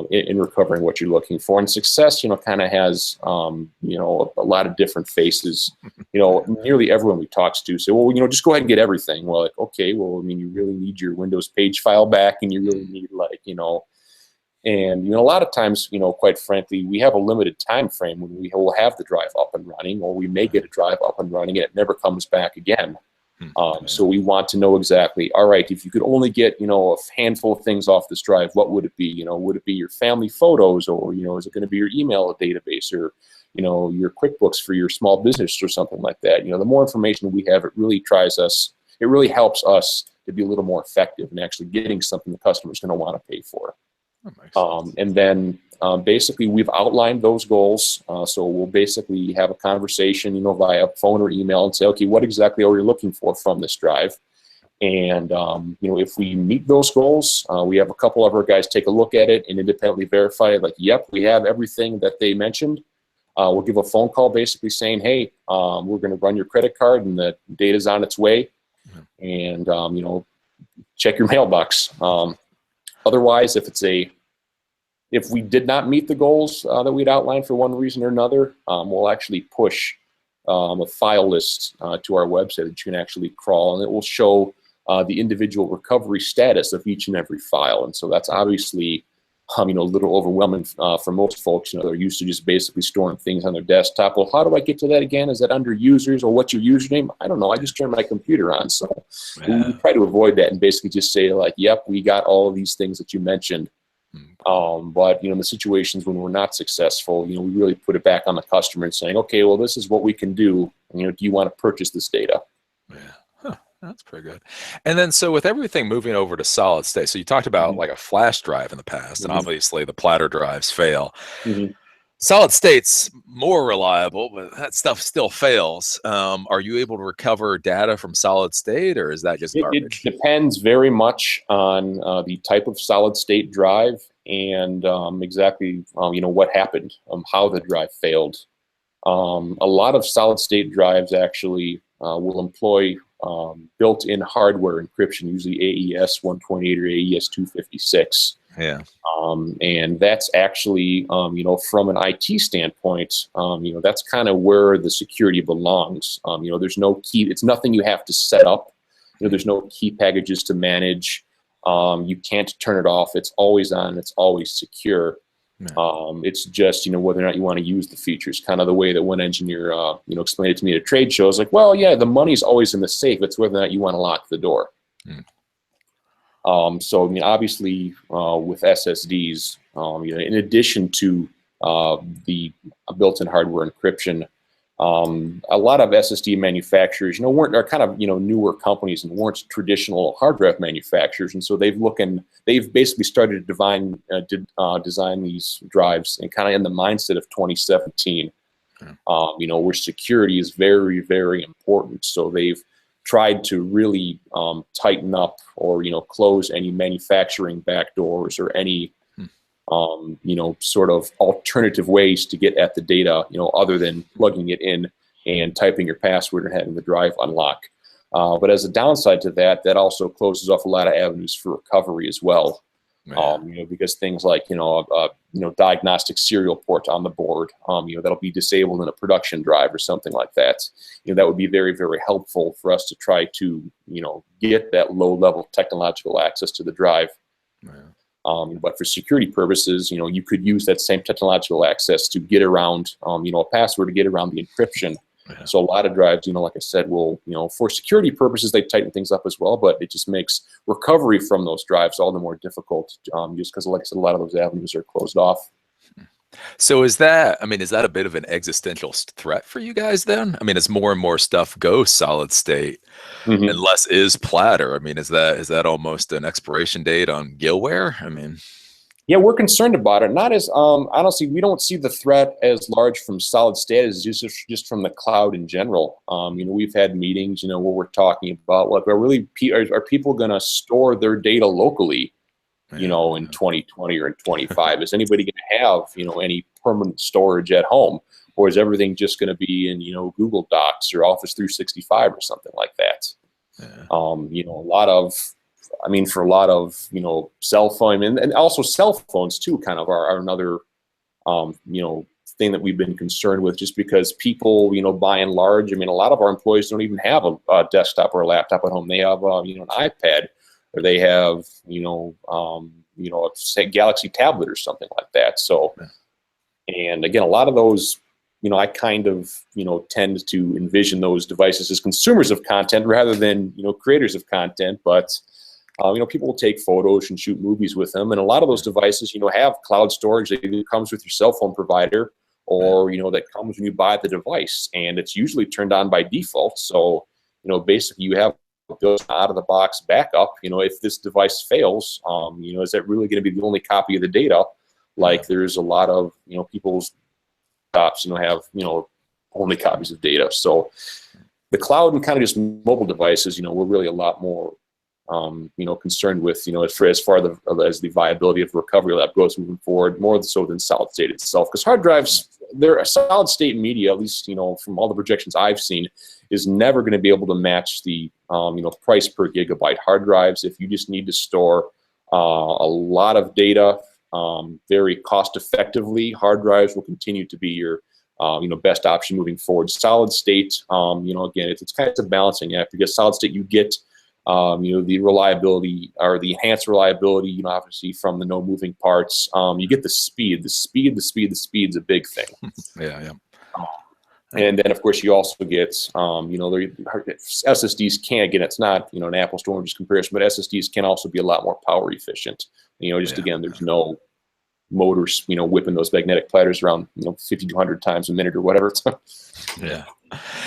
in recovering what you're looking for. And success, kind of has, a lot of different faces. Nearly everyone we talk to say, well, just go ahead and get everything. Well, like, okay, well, you really need your Windows page file back, and you really need, and, a lot of times, quite frankly, we have a limited time frame when we will have the drive up and running, or we may get a drive up and running and it never comes back again. So we want to know exactly, all right, if you could only get, a handful of things off this drive, what would it be? Would it be your family photos, or, is it going to be your email database, or, your QuickBooks for your small business or something like that? The more information we have, it really helps us to be a little more effective in actually getting something the customer's going to want to pay for. And then basically we've outlined those goals. So we'll basically have a conversation, via phone or email, and say, okay, what exactly are we looking for from this drive? And, if we meet those goals, we have a couple of our guys take a look at it and independently verify it, like, yep, we have everything that they mentioned. We'll give a phone call basically saying, hey, we're going to run your credit card and the data's on its way. And, check your mailbox. Otherwise, if we did not meet the goals that we'd outlined for one reason or another, we'll actually push a file list to our website that you can actually crawl, and it will show the individual recovery status of each and every file. And so that's obviously a little overwhelming for most folks. They're used to just basically storing things on their desktop. Well, how do I get to that again? Is that under users, or what's your username? I don't know. I just turned my computer on. So we try to avoid that and basically just say, like, yep, we got all of these things that you mentioned. But in the situations when we're not successful, we really put it back on the customer and saying, okay, well, this is what we can do. Do you want to purchase this data? Yeah. Huh. That's pretty good. And then, so with everything moving over to solid state, so you talked about like a flash drive in the past, and obviously the platter drives fail. Solid state's more reliable, but that stuff still fails. Are you able to recover data from solid state, or is that just garbage? It depends very much on the type of solid state drive and exactly what happened, how the drive failed. A lot of solid state drives actually will employ built-in hardware encryption, usually AES 128 or AES 256. Yeah. And that's actually, from an IT standpoint, that's kind of where the security belongs. There's no key. It's nothing you have to set up. There's no key packages to manage. You can't turn it off. It's always on. It's always secure. It's just, whether or not you want to use the features, kind of the way that one engineer, explained it to me at a trade show. It's like, well, yeah, the money's always in the safe. It's whether or not you want to lock the door. So, obviously, with SSDs, in addition to the built-in hardware encryption, a lot of SSD manufacturers, are kind of, newer companies and weren't traditional hard drive manufacturers. And so they've basically started to design these drives and kind of in the mindset of 2017, where security is very, very important. So they've tried to really tighten up or, close any manufacturing backdoors or any, sort of alternative ways to get at the data, other than plugging it in and typing your password and having the drive unlock. But as a downside to that, that also closes off a lot of avenues for recovery as well. Because things like, diagnostic serial port on the board, that'll be disabled in a production drive or something like that. That would be very, very helpful for us to try to, get that low level technological access to the drive. But for security purposes, you could use that same technological access to get around, a password to get around the encryption. So a lot of drives, like I said, will, for security purposes, they tighten things up as well, but it just makes recovery from those drives all the more difficult, just because, like I said, a lot of those avenues are closed off. So is that a bit of an existential threat for you guys then? As more and more stuff goes solid state and less is platter, is that almost an expiration date on Gillware? Yeah, we're concerned about it. Not as honestly, we don't see the threat as large from solid state as just from the cloud in general. We've had meetings, where we're talking about, like, are people going to store their data locally, in 2020 or in 25? Is anybody going to have, any permanent storage at home, or is everything just going to be in, Google Docs or Office 365 or something like that? A lot of, for a lot of, cell phone and also cell phones too, kind of are another, thing that we've been concerned with, just because people, by and large, a lot of our employees don't even have a desktop or a laptop at home. They have, an iPad, or they have, a Galaxy tablet or something like that. So, and again, a lot of those, I kind of, tend to envision those devices as consumers of content rather than, creators of content. But, people will take photos and shoot movies with them. And a lot of those devices, have cloud storage that either comes with your cell phone provider or, that comes when you buy the device. And it's usually turned on by default. So, basically you have built out of the box backup. If this device fails, is that really going to be the only copy of the data? Like, there's a lot of, people's laptops, have, only copies of data. So the cloud and kind of just mobile devices, we're really a lot more, concerned with, as far as the viability of recovery lab goes moving forward, more so than solid state itself. Because hard drives, they're a solid state media, at least, from all the projections I've seen, is never going to be able to match the, price per gigabyte. Hard drives, if you just need to store a lot of data very cost effectively, hard drives will continue to be your best option moving forward. Solid state, again, it's kind of a balancing act, because solid state, you get the reliability, or the enhanced reliability, obviously from the no moving parts. You get the speed. The speed's a big thing. Yeah. And then, of course, you also get, SSDs can, again, it's not, an apples to oranges comparison, but SSDs can also be a lot more power efficient. Again, there's no motors, whipping those magnetic platters around, 50 to 100 times a minute or whatever. Yeah.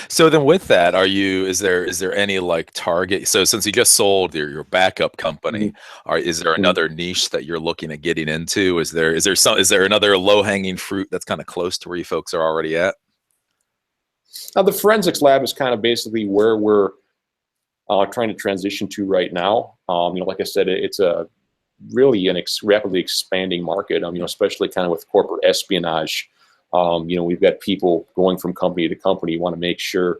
So then with that, is there any like target? So since you just sold your backup company, is there another niche that you're looking at getting into? Is there another low hanging fruit that's kind of close to where you folks are already at? Now, the forensics lab is kind of basically where we're trying to transition to right now. Like I said, it's a really rapidly expanding market, especially kind of with corporate espionage. We've got people going from company to company, want to make sure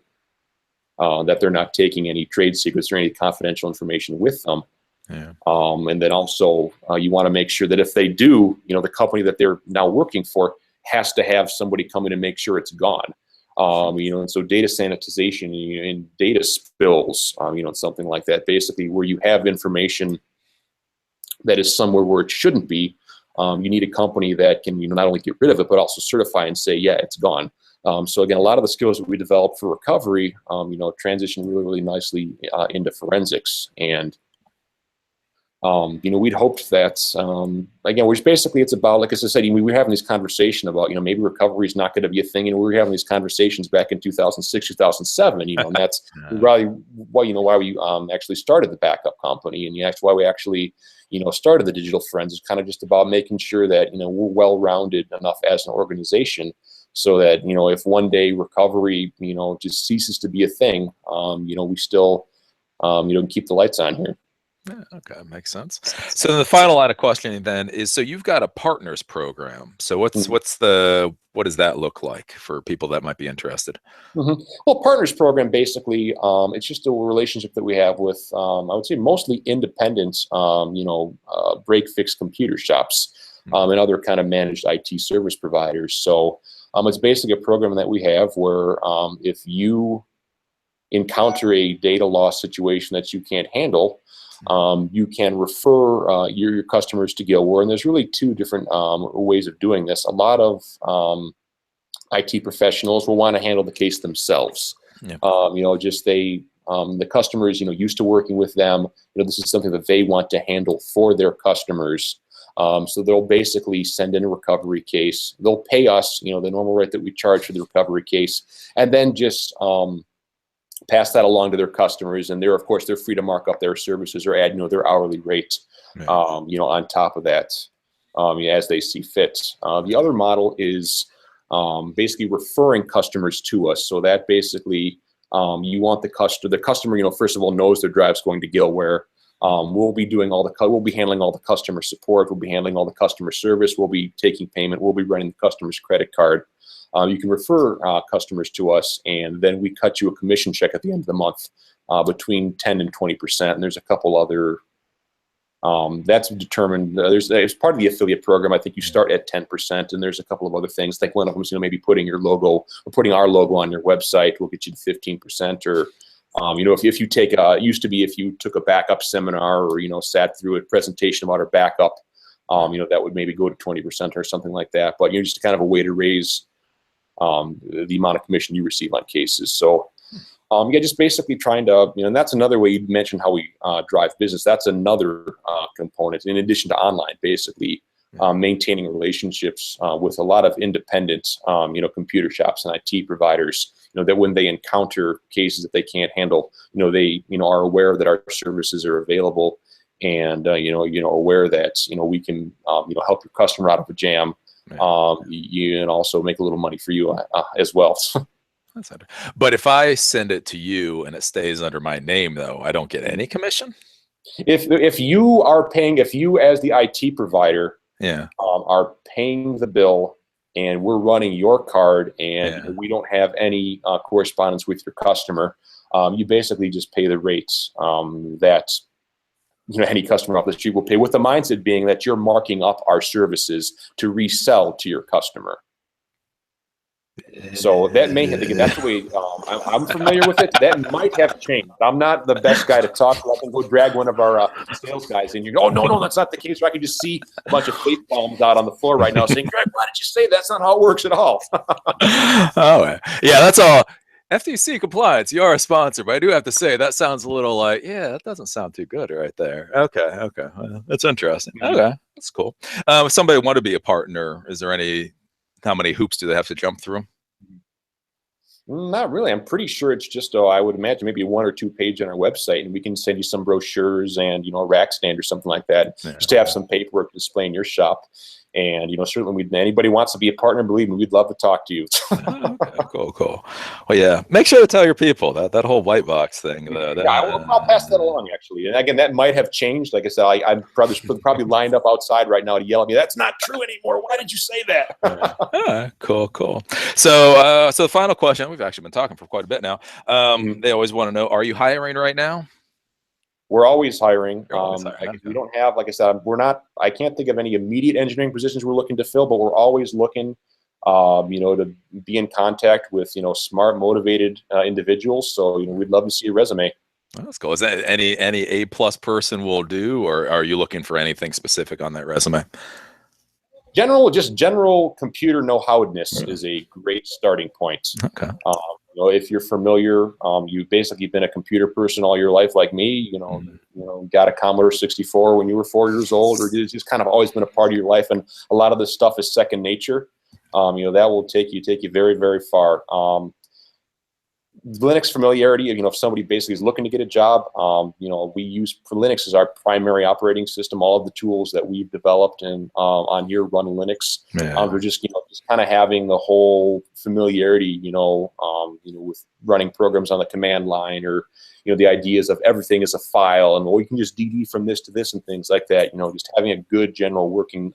that they're not taking any trade secrets or any confidential information with them. Yeah. And then also you want to make sure that if they do, the company that they're now working for has to have somebody come in and make sure it's gone. And so data sanitization and data spills, and something like that, basically where you have information that is somewhere where it shouldn't be. You need a company that can, not only get rid of it, but also certify and say, yeah, it's gone. So again, a lot of the skills that we developed for recovery, transition really, really nicely into forensics. And we'd hoped that, again, which basically it's about, like as I said, we were having this conversation about, maybe recovery is not going to be a thing. And we were having these conversations back in 2006, 2007, and that's really why we actually started the backup company. And that's why we actually, started the digital forensics, kind of just about making sure that, we're well-rounded enough as an organization so that, if one day recovery, just ceases to be a thing, we still, can keep the lights on here. Yeah, okay, makes sense. So the final line of questioning then is, so you've got a partners program. So what does that look like for people that might be interested? Well, partners program, basically, it's just a relationship that we have with, I would say mostly independent, break fix computer shops, and other kind of managed IT service providers. So it's basically a program that we have where if you encounter a data loss situation that you can't handle, you can refer your customers to Gillware. And there's really two different ways of doing this. A lot of IT professionals will want to handle the case themselves. Yeah. The customers, used to working with them. This is something that they want to handle for their customers. So they'll basically send in a recovery case. They'll pay us, the normal rate that we charge for the recovery case, and then just pass that along to their customers, and of course they're free to mark up their services or add their hourly rate right. On top of that as they see fit. The other model is basically referring customers to us. So that basically you want the customer first of all knows their drive's going to Gillware. We'll be handling all the customer support, we'll be handling all the customer service, we'll be taking payment, we'll be running the customer's credit card. You can refer customers to us, and then we cut you a commission check at the end of the month between 10 and 20%. And there's a couple other, that's determined. It's part of the affiliate program. I think you start at 10%, and there's a couple of other things. Like one of them is, maybe putting your logo or putting our logo on your website will get you to 15%. Or, if you take if you took a backup seminar or, sat through a presentation about our backup, that would maybe go to 20% or something like that. But, just kind of a way to raise the amount of commission you receive on cases. So just basically trying to, and that's another way. You mentioned how we drive business. That's another component in addition to online, basically maintaining relationships with a lot of independent, computer shops and IT providers, that when they encounter cases that they can't handle, they, are aware that our services are available, and, aware that, we can, help your customer out of a jam. You and also make a little money for you as well. But if I send it to you and it stays under my name, though, I don't get any commission. If you as the IT provider, are paying the bill, and we're running your card, and we don't have any correspondence with your customer, you basically just pay the rates that any customer off the street will pay, with the mindset being that you're marking up our services to resell to your customer. So that may have, that's the way I'm familiar with it. That might have changed. I'm not the best guy to talk to. I can go drag one of our sales guys in. You go, oh, no, that's not the case. Or I can just see a bunch of face palms out on the floor right now saying, Greg, why did you say that's not how it works at all? Oh, yeah, that's all. FTC compliance, you are a sponsor, but I do have to say that sounds a little like, that doesn't sound too good right there. Okay. Well, that's interesting. Okay, that's cool. If somebody wanted to be a partner, how many hoops do they have to jump through? Not really. I'm pretty sure it's just, I would imagine maybe 1 or 2 page on our website, and we can send you some brochures and, a rack stand or something like that, just to have some paperwork displaying your shop. And, certainly anybody wants to be a partner, believe me, we'd love to talk to you. Okay, cool. Well, yeah, make sure to tell your people that whole white box thing. I'll pass that along, actually. And again, that might have changed. Like I said, I'm probably lined up outside right now to yell at me, that's not true anymore. Why did you say that? Cool. So the final question, we've actually been talking for quite a bit now. They always want to know, are you hiring right now? We're always hiring. You're always hiring. We don't have, like I said, I can't think of any immediate engineering positions we're looking to fill, but we're always looking, to be in contact with, smart, motivated individuals. So, we'd love to see a resume. Oh, that's cool. Is that any A+ person will do, or are you looking for anything specific on that resume? Just general computer know-howedness is a great starting point. Okay. If you're familiar, you've basically been a computer person all your life, like me. Got a Commodore 64 when you were 4 years old, or it's just kind of always been a part of your life. And a lot of this stuff is second nature. That will take you very, very far. Linux familiarity, if somebody basically is looking to get a job, we use for Linux as our primary operating system. All of the tools that we've developed and on here run Linux. Yeah. We're just kind of having the whole familiarity, with running programs on the command line, or the ideas of everything is a file, and we can just DD from this to this and things like that. Just having a good general working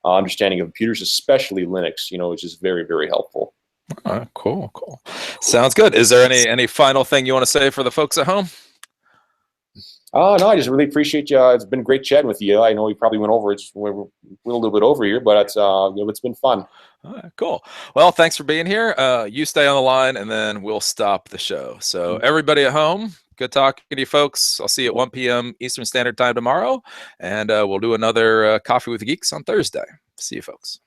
understanding of computers, especially Linux, is just very, very helpful. Cool. Sounds good. Is there any final thing you want to say for the folks at home? No, I just really appreciate you. It's been great chatting with you. I know we probably went over. We're a little bit over here, but it's been fun. All right, cool. Well, thanks for being here. You stay on the line, and then we'll stop the show. So everybody at home, good talking to you folks. I'll see you at 1 p.m. Eastern Standard Time tomorrow, and we'll do another Coffee with the Geeks on Thursday. See you folks.